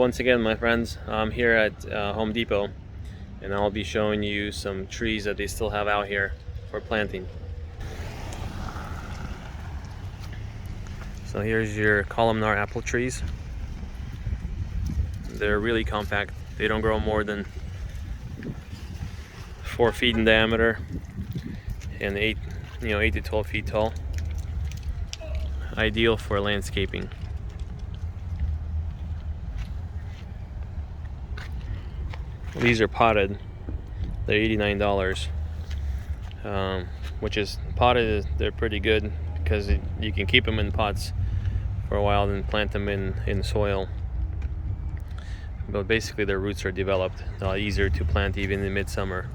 once again, my friends, I'm here at Home Depot, and I'll be showing you some trees that they still have out here for planting. So here's your Columnar apple trees. They're really compact. They don't grow more than 4 feet in diameter and 8 to 12 feet tall. Ideal for landscaping. These are potted. They're $89, which is potted. They're pretty good because you can keep them in pots for a while and plant them in soil. But basically their roots are developed. A lot easier to plant even in midsummer.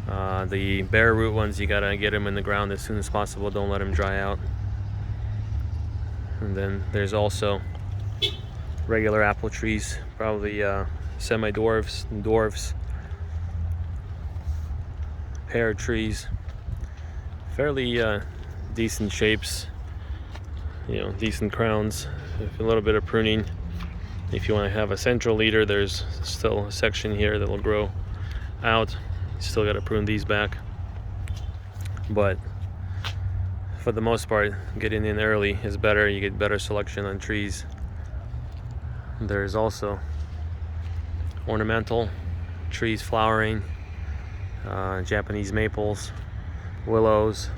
The bare root ones, you gotta get them in the ground as soon as possible. Don't let them dry out. And then there's also regular apple trees, probably semi-dwarfs, dwarfs, pear trees, fairly decent shapes, decent crowns, a little bit of pruning. If you want to have a central leader, there's still a section here that will grow out. You still got to prune these back, but for the most part, getting in early is better. You get better selection on trees. There's also ornamental trees flowering, Japanese maples, willows,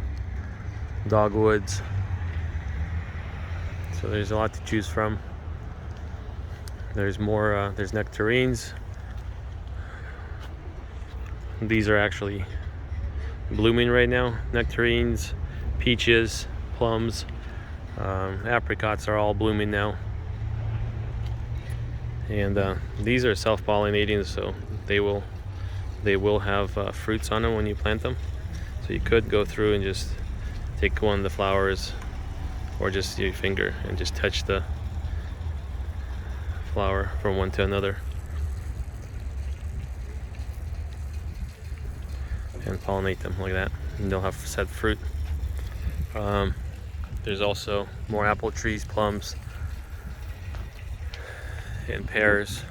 dogwoods. So there's a lot to choose from. There's more, there's nectarines. These are actually blooming right now. Nectarines, peaches, plums, apricots are all blooming now. And these are self-pollinating, so they will have fruits on them when you plant them. So you could go through and just take one of the flowers, or just your finger and just touch the flower from one to another and pollinate them like that, and they'll have set fruit. There's also more apple trees, plums, and pears,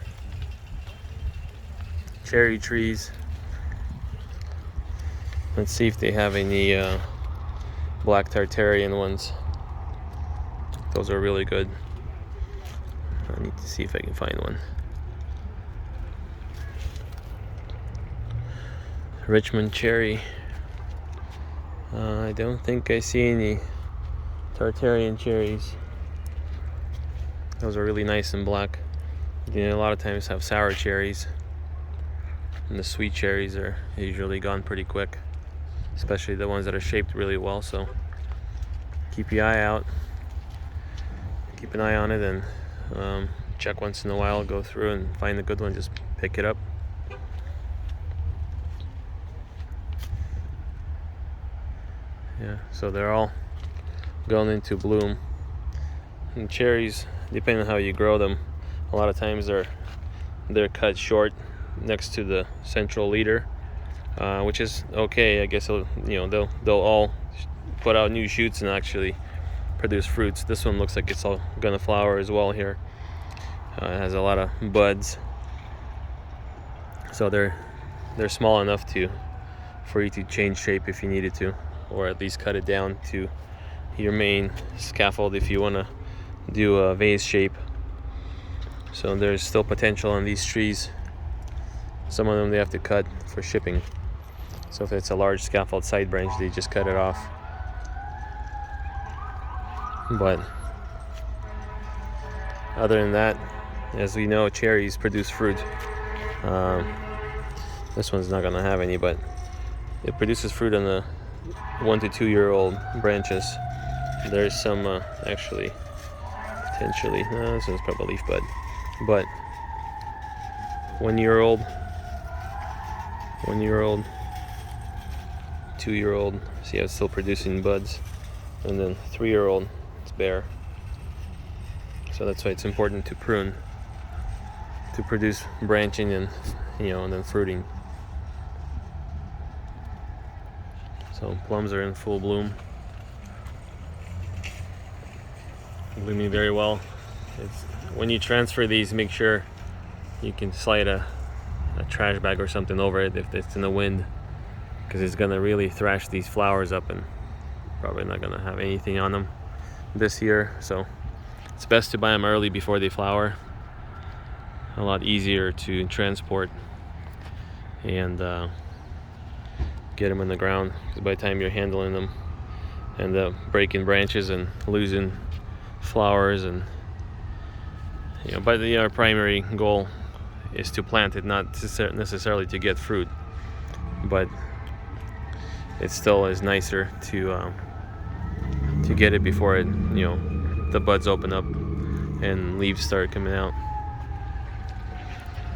cherry trees. Let's see if they have any black Tartarian ones. Those are really good. I need to see if I can find one. Richmond cherry. I don't think I see any Tartarian cherries. Those are really nice and black. A lot of times have sour cherries, and the sweet cherries are usually gone pretty quick, especially the ones that are shaped really well. So keep your eye out, keep an eye on it, and check once in a while. Go through and find a good one, just pick it up. Yeah, so they're all going into bloom. And cherries, depending on how you grow them, a lot of times they're cut short next to the central leader, which is okay. I guess they'll all put out new shoots and actually produce fruits. This one looks like it's all gonna flower as well here. It has a lot of buds, so they're small enough for you to change shape if you needed to, or at least cut it down to your main scaffold if you want to do a vase shape. So there's still potential on these trees. Some of them they have to cut for shipping. So if it's a large scaffold side branch, they just cut it off. But other than that, as we know, cherries produce fruit. This one's not gonna have any, but it produces fruit on the 1 to 2 year old branches. There's some actually potentially, no, this one's probably leaf bud, but 1 year old, 2 year old, see how it's still producing buds, and then 3 year old, it's bare. So that's why it's important to prune to produce branching and and then fruiting. So plums are in full bloom, blooming very well. When you transfer these, make sure you can slide a trash bag or something over it if it's in the wind, because it's gonna really thrash these flowers up and probably not gonna have anything on them this year. So it's best to buy them early before they flower. A lot easier to transport and get them in the ground, because by the time you're handling them, end up breaking branches and losing flowers. And but our primary goal is to plant it, not necessarily to get fruit, but it still is nicer to get it before it the buds open up and leaves start coming out.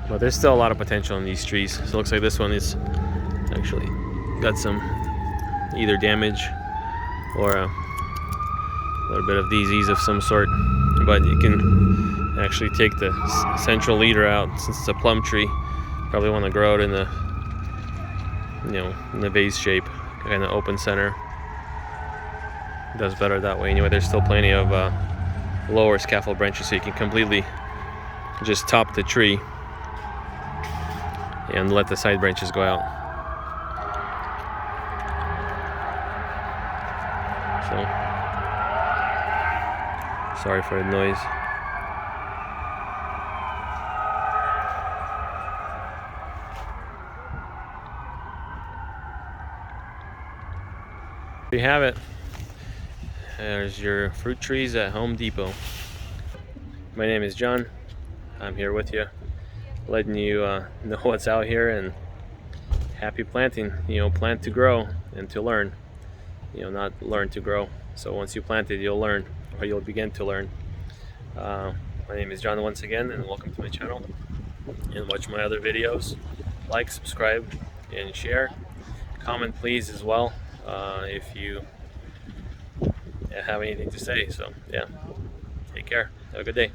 But there's still a lot of potential in these trees. So it looks like this one is actually got some either damage or a little bit of disease of some sort. But you can actually take the central leader out. Since it's a plum tree, probably want to grow it in the in the vase shape, kind of open center. It does better that way. Anyway, there's still plenty of lower scaffold branches, so you can completely just top the tree and let the side branches go out. So sorry for the noise. There you have it. There's your fruit trees at Home Depot. My name is John. I'm here with you, letting you know what's out here, and happy planting. Plant to grow and to learn. Not learn to grow. So once you plant it, you'll learn, or you'll begin to learn. My name is John once again, and welcome to my channel. And watch my other videos. Like, subscribe, and share. Comment please as well if you have anything to say. So yeah, take care. Have a good day.